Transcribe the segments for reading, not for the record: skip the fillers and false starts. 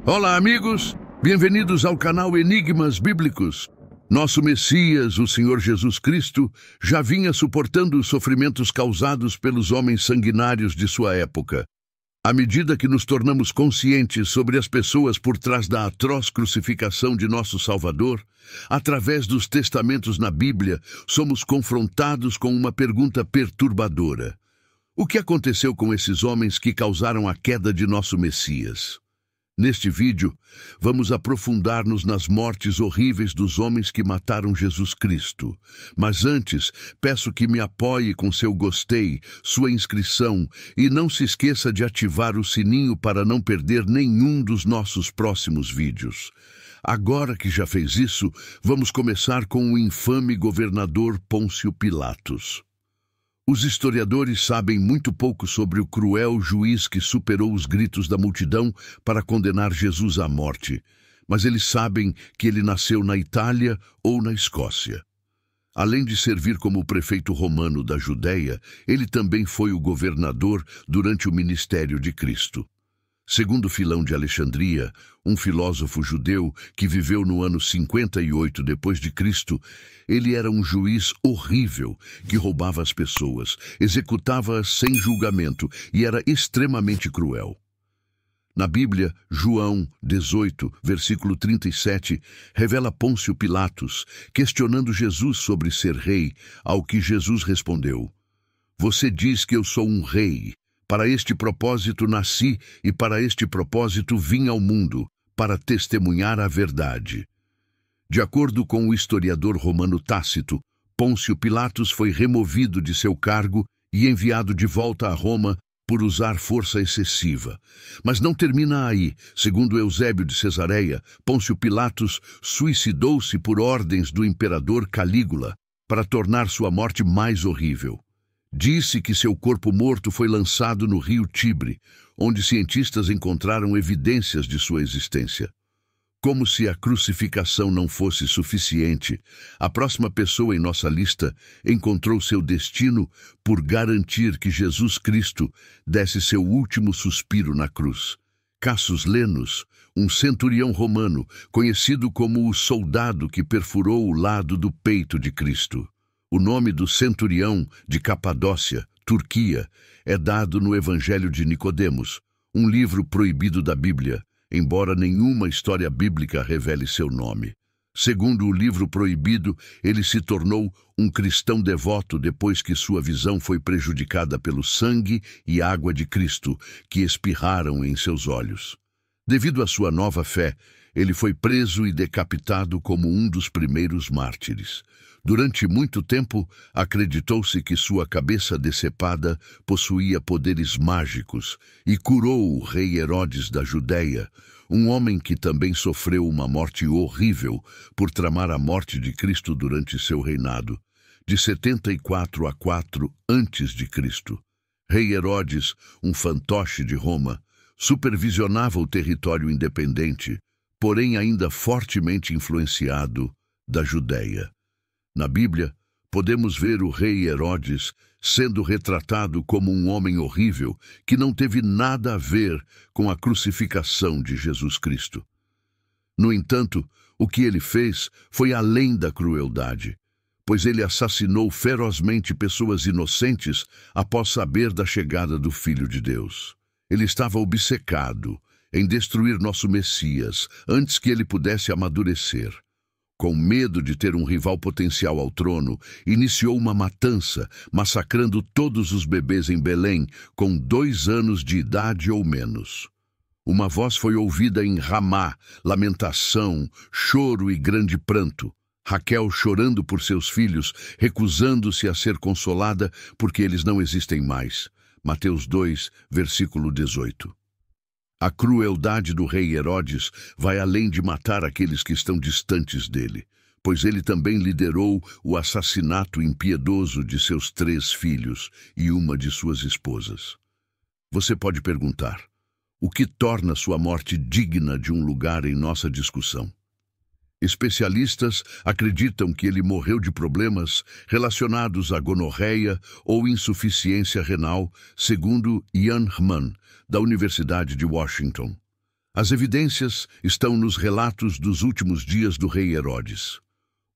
Olá, amigos! Bem-vindos ao canal Enigmas Bíblicos. Nosso Messias, o Senhor Jesus Cristo, já vinha suportando os sofrimentos causados pelos homens sanguinários de sua época. À medida que nos tornamos conscientes sobre as pessoas por trás da atroz crucificação de nosso Salvador, através dos testamentos na Bíblia, somos confrontados com uma pergunta perturbadora. O que aconteceu com esses homens que causaram a queda de nosso Messias? Neste vídeo, vamos aprofundar-nos nas mortes horríveis dos homens que mataram Jesus Cristo. Mas antes, peço que me apoie com seu gostei, sua inscrição e não se esqueça de ativar o sininho para não perder nenhum dos nossos próximos vídeos. Agora que já fez isso, vamos começar com o infame governador Pôncio Pilatos. Os historiadores sabem muito pouco sobre o cruel juiz que superou os gritos da multidão para condenar Jesus à morte, mas eles sabem que ele nasceu na Itália ou na Escócia. Além de servir como prefeito romano da Judéia, ele também foi o governador durante o ministério de Cristo. Segundo Filão de Alexandria, um filósofo judeu que viveu no ano 58 depois de Cristo, ele era um juiz horrível que roubava as pessoas, executava-as sem julgamento e era extremamente cruel. Na Bíblia, João 18, versículo 37, revela Pôncio Pilatos, questionando Jesus sobre ser rei, ao que Jesus respondeu: "Você diz que eu sou um rei. Para este propósito nasci e para este propósito vim ao mundo, para testemunhar a verdade." De acordo com o historiador romano Tácito, Pôncio Pilatos foi removido de seu cargo e enviado de volta a Roma por usar força excessiva. Mas não termina aí. Segundo Eusébio de Cesareia, Pôncio Pilatos suicidou-se por ordens do imperador Calígula para tornar sua morte mais horrível. Disse que seu corpo morto foi lançado no rio Tibre, onde cientistas encontraram evidências de sua existência. Como se a crucificação não fosse suficiente, a próxima pessoa em nossa lista encontrou seu destino por garantir que Jesus Cristo desse seu último suspiro na cruz. Cassius Lenus, um centurião romano, conhecido como o soldado que perfurou o lado do peito de Cristo. O nome do centurião de Capadócia, Turquia, é dado no Evangelho de Nicodemos, um livro proibido da Bíblia, embora nenhuma história bíblica revele seu nome. Segundo o livro proibido, ele se tornou um cristão devoto depois que sua visão foi prejudicada pelo sangue e água de Cristo, que espirraram em seus olhos. Devido à sua nova fé, ele foi preso e decapitado como um dos primeiros mártires. Durante muito tempo, acreditou-se que sua cabeça decepada possuía poderes mágicos e curou o rei Herodes da Judéia, um homem que também sofreu uma morte horrível por tramar a morte de Cristo durante seu reinado, de 74 a 4 a.C. Rei Herodes, um fantoche de Roma, supervisionava o território independente, porém ainda fortemente influenciado da Judéia. Na Bíblia, podemos ver o rei Herodes sendo retratado como um homem horrível que não teve nada a ver com a crucificação de Jesus Cristo. No entanto, o que ele fez foi além da crueldade, pois ele assassinou ferozmente pessoas inocentes após saber da chegada do Filho de Deus. Ele estava obcecado em destruir nosso Messias antes que ele pudesse amadurecer. Com medo de ter um rival potencial ao trono, iniciou uma matança, massacrando todos os bebês em Belém com 2 anos de idade ou menos. Uma voz foi ouvida em Ramá, lamentação, choro e grande pranto. Raquel chorando por seus filhos, recusando-se a ser consolada porque eles não existem mais. Mateus 2, versículo 18. A crueldade do rei Herodes vai além de matar aqueles que estão distantes dele, pois ele também liderou o assassinato impiedoso de seus 3 filhos e uma de suas esposas. Você pode perguntar: o que torna sua morte digna de um lugar em nossa discussão? Especialistas acreditam que ele morreu de problemas relacionados à gonorreia ou insuficiência renal, segundo Ian Hman, da Universidade de Washington. As evidências estão nos relatos dos últimos dias do rei Herodes.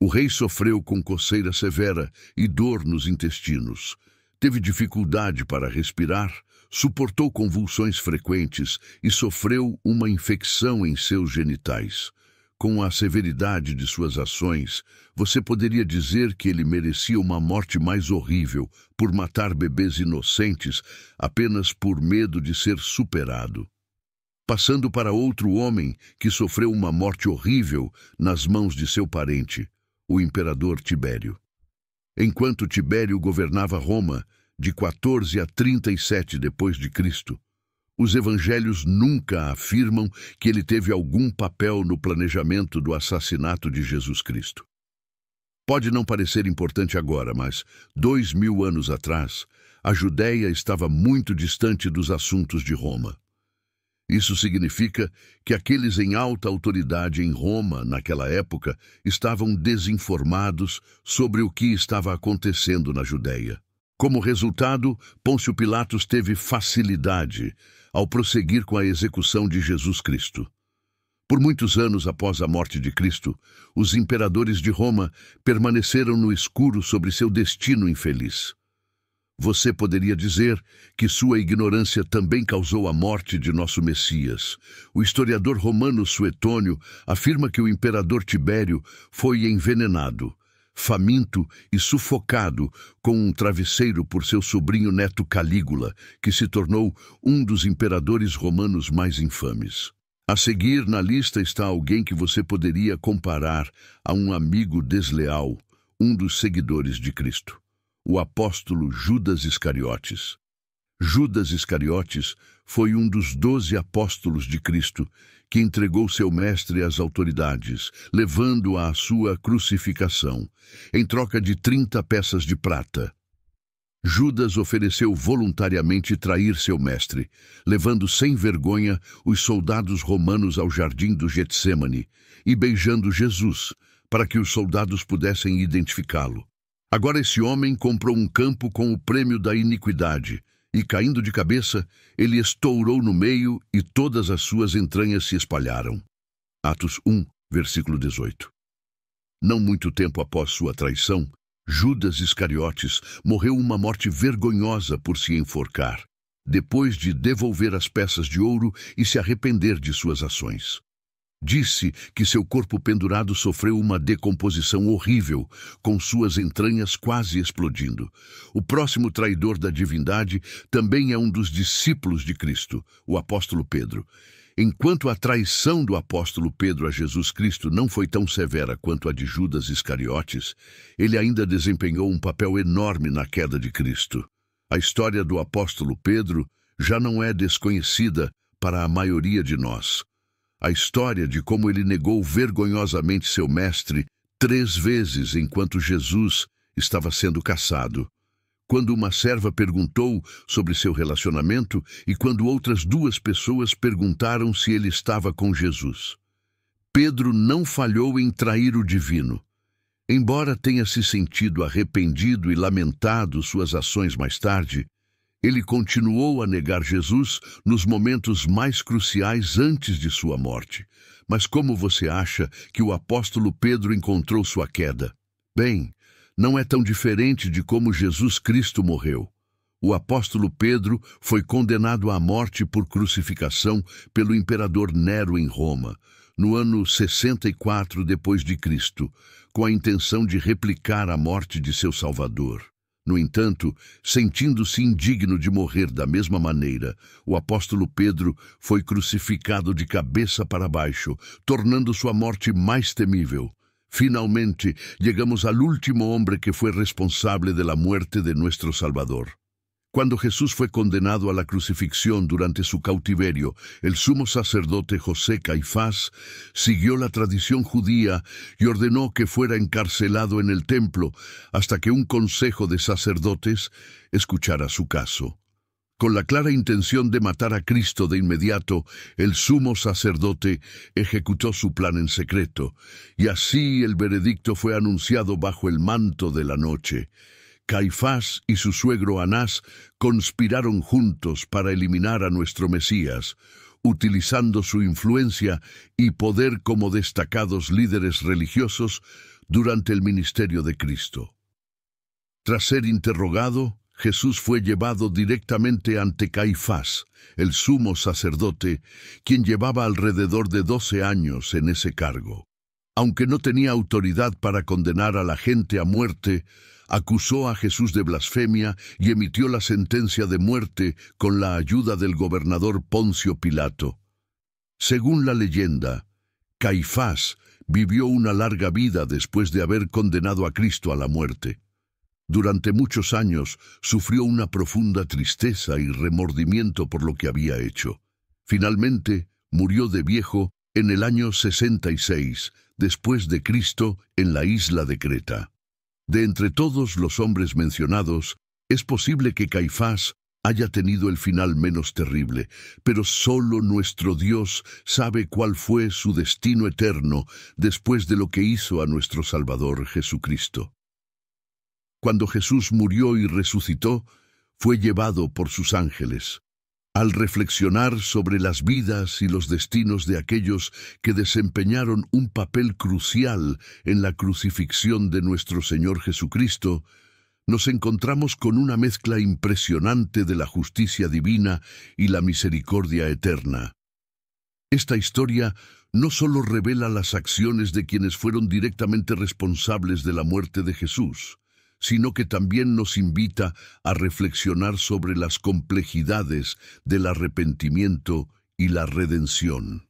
O rei sofreu com coceira severa e dor nos intestinos. Teve dificuldade para respirar, suportou convulsões frequentes e sofreu uma infecção em seus genitais. Com a severidade de suas ações, você poderia dizer que ele merecia uma morte mais horrível por matar bebês inocentes apenas por medo de ser superado. Passando para outro homem que sofreu uma morte horrível nas mãos de seu parente, o imperador Tibério. Enquanto Tibério governava Roma, de 14 a 37 depois de Cristo, os evangelhos nunca afirmam que ele teve algum papel no planejamento do assassinato de Jesus Cristo. Pode não parecer importante agora, mas 2000 anos atrás, a Judéia estava muito distante dos assuntos de Roma. Isso significa que aqueles em alta autoridade em Roma, naquela época, estavam desinformados sobre o que estava acontecendo na Judéia. Como resultado, Pôncio Pilatos teve facilidade ao prosseguir com a execução de Jesus Cristo. Por muitos anos após a morte de Cristo, os imperadores de Roma permaneceram no escuro sobre seu destino infeliz. Você poderia dizer que sua ignorância também causou a morte de nosso Messias. O historiador romano Suetônio afirma que o imperador Tibério foi envenenado, faminto e sufocado com um travesseiro por seu sobrinho neto Calígula, que se tornou um dos imperadores romanos mais infames. A seguir na lista está alguém que você poderia comparar a um amigo desleal, um dos seguidores de Cristo. O apóstolo Judas Iscariotes. Judas Iscariotes foi um dos 12 apóstolos de Cristo que entregou seu mestre às autoridades, levando-o à sua crucificação, em troca de 30 peças de prata. Judas ofereceu voluntariamente trair seu mestre, levando sem vergonha os soldados romanos ao jardim do Getsêmani e beijando Jesus, para que os soldados pudessem identificá-lo. Agora esse homem comprou um campo com o prêmio da iniquidade, e caindo de cabeça, ele estourou no meio e todas as suas entranhas se espalharam. Atos 1, versículo 18. Não muito tempo após sua traição, Judas Iscariotes morreu uma morte vergonhosa por se enforcar, depois de devolver as peças de ouro e se arrepender de suas ações. Disse que seu corpo pendurado sofreu uma decomposição horrível, com suas entranhas quase explodindo. O próximo traidor da divindade também é um dos discípulos de Cristo, o apóstolo Pedro. Enquanto a traição do apóstolo Pedro a Jesus Cristo não foi tão severa quanto a de Judas Iscariotes, ele ainda desempenhou um papel enorme na queda de Cristo. A história do apóstolo Pedro já não é desconhecida para a maioria de nós. A história de como ele negou vergonhosamente seu mestre 3 vezes enquanto Jesus estava sendo caçado. Quando uma serva perguntou sobre seu relacionamento e quando outras 2 pessoas perguntaram se ele estava com Jesus. Pedro não falhou em trair o divino. Embora tenha se sentido arrependido e lamentado suas ações mais tarde, ele continuou a negar Jesus nos momentos mais cruciais antes de sua morte. Mas como você acha que o apóstolo Pedro encontrou sua queda? Bem, não é tão diferente de como Jesus Cristo morreu. O apóstolo Pedro foi condenado à morte por crucificação pelo imperador Nero em Roma, no ano 64 depois de Cristo, com a intenção de replicar a morte de seu Salvador. No entanto, sentindo-se indigno de morrer da mesma maneira, o apóstolo Pedro foi crucificado de cabeça para baixo, tornando sua morte mais temível. Finalmente, llegamos al último hombre que fue responsable de la muerte de nuestro Salvador. Cuando Jesús fue condenado a la crucifixión durante su cautiverio, el sumo sacerdote José Caifás siguió la tradición judía y ordenó que fuera encarcelado en el templo hasta que un consejo de sacerdotes escuchara su caso. Con la clara intención de matar a Cristo de inmediato, el sumo sacerdote ejecutó su plan en secreto, y así el veredicto fue anunciado bajo el manto de la noche. Caifás y su suegro Anás conspiraron juntos para eliminar a nuestro Mesías, utilizando su influencia y poder como destacados líderes religiosos durante el ministerio de Cristo. Tras ser interrogado, Jesús fue llevado directamente ante Caifás, el sumo sacerdote, quien llevaba alrededor de 12 años en ese cargo. Aunque no tenía autoridad para condenar a la gente a muerte, acusó a Jesús de blasfemia y emitió la sentencia de muerte con la ayuda del gobernador Poncio Pilato. Según la leyenda, Caifás vivió una larga vida después de haber condenado a Cristo a la muerte. Durante muchos años sufrió una profunda tristeza y remordimiento por lo que había hecho. Finalmente, murió de viejo en el año 66 después de Cristo en la isla de Creta. De entre todos los hombres mencionados, es posible que Caifás haya tenido el final menos terrible, pero solo nuestro Dios sabe cuál fue su destino eterno después de lo que hizo a nuestro Salvador Jesucristo. Cuando Jesús murió y resucitó, fue llevado por sus ángeles. Al reflexionar sobre las vidas y los destinos de aquellos que desempeñaron un papel crucial en la crucifixión de nuestro Señor Jesucristo, nos encontramos con una mezcla impresionante de la justicia divina y la misericordia eterna. Esta historia no solo revela las acciones de quienes fueron directamente responsables de la muerte de Jesús, sino que también nos invita a reflexionar sobre las complejidades del arrepentimiento y la redención.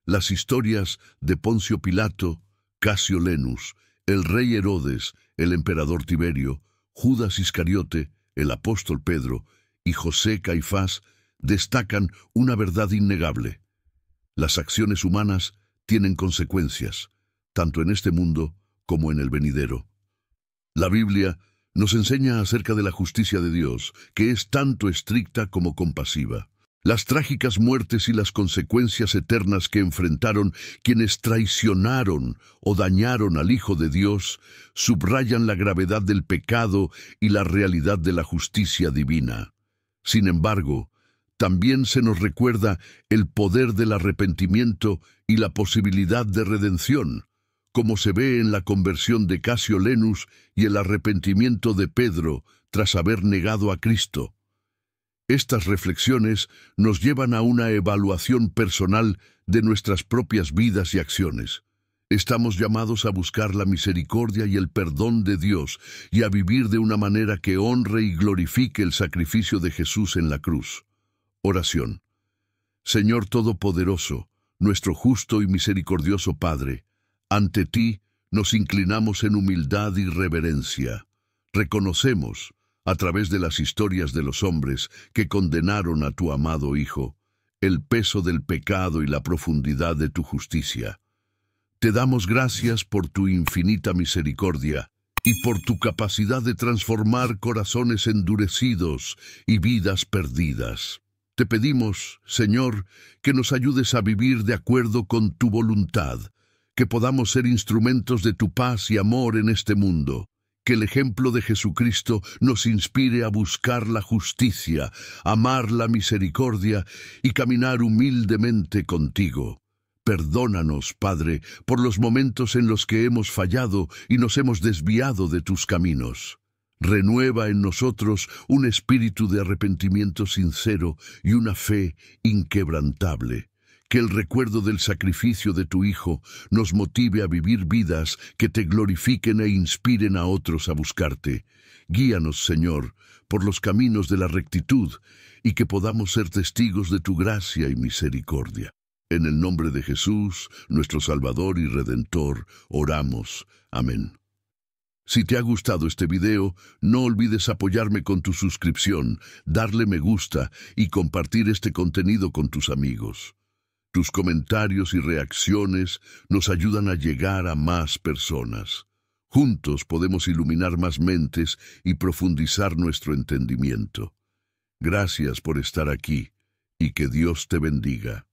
Las historias de Poncio Pilato, Casio Lenus, el rey Herodes, el emperador Tiberio, Judas Iscariote, el apóstol Pedro y José Caifás destacan una verdad innegable. Las acciones humanas tienen consecuencias, tanto en este mundo como en el venidero. La Biblia nos enseña acerca de la justicia de Dios, que es tanto estricta como compasiva. Las trágicas muertes y las consecuencias eternas que enfrentaron quienes traicionaron o dañaron al Hijo de Dios subrayan la gravedad del pecado y la realidad de la justicia divina. Sin embargo, también se nos recuerda el poder del arrepentimiento y la posibilidad de redención, como se ve en la conversión de Casio Lenus y el arrepentimiento de Pedro tras haber negado a Cristo. Estas reflexiones nos llevan a una evaluación personal de nuestras propias vidas y acciones. Estamos llamados a buscar la misericordia y el perdón de Dios y a vivir de una manera que honre y glorifique el sacrificio de Jesús en la cruz. Oración. Señor Todopoderoso, nuestro justo y misericordioso Padre, ante ti nos inclinamos en humildad y reverencia. Reconocemos, a través de las historias de los hombres que condenaron a tu amado Hijo, el peso del pecado y la profundidad de tu justicia. Te damos gracias por tu infinita misericordia y por tu capacidad de transformar corazones endurecidos y vidas perdidas. Te pedimos, Señor, que nos ayudes a vivir de acuerdo con tu voluntad, que podamos ser instrumentos de tu paz y amor en este mundo, que el ejemplo de Jesucristo nos inspire a buscar la justicia, amar la misericordia y caminar humildemente contigo. Perdónanos, Padre, por los momentos en los que hemos fallado y nos hemos desviado de tus caminos. Renueva en nosotros un espíritu de arrepentimiento sincero y una fe inquebrantable. Que el recuerdo del sacrificio de tu Hijo nos motive a vivir vidas que te glorifiquen e inspiren a otros a buscarte. Guíanos, Señor, por los caminos de la rectitud y que podamos ser testigos de tu gracia y misericordia. En el nombre de Jesús, nuestro Salvador y Redentor, oramos. Amén. Si te ha gustado este video, no olvides apoyarme con tu suscripción, darle me gusta y compartir este contenido con tus amigos. Tus comentarios y reacciones nos ayudan a llegar a más personas. Juntos podemos iluminar más mentes y profundizar nuestro entendimiento. Gracias por estar aquí y que Dios te bendiga.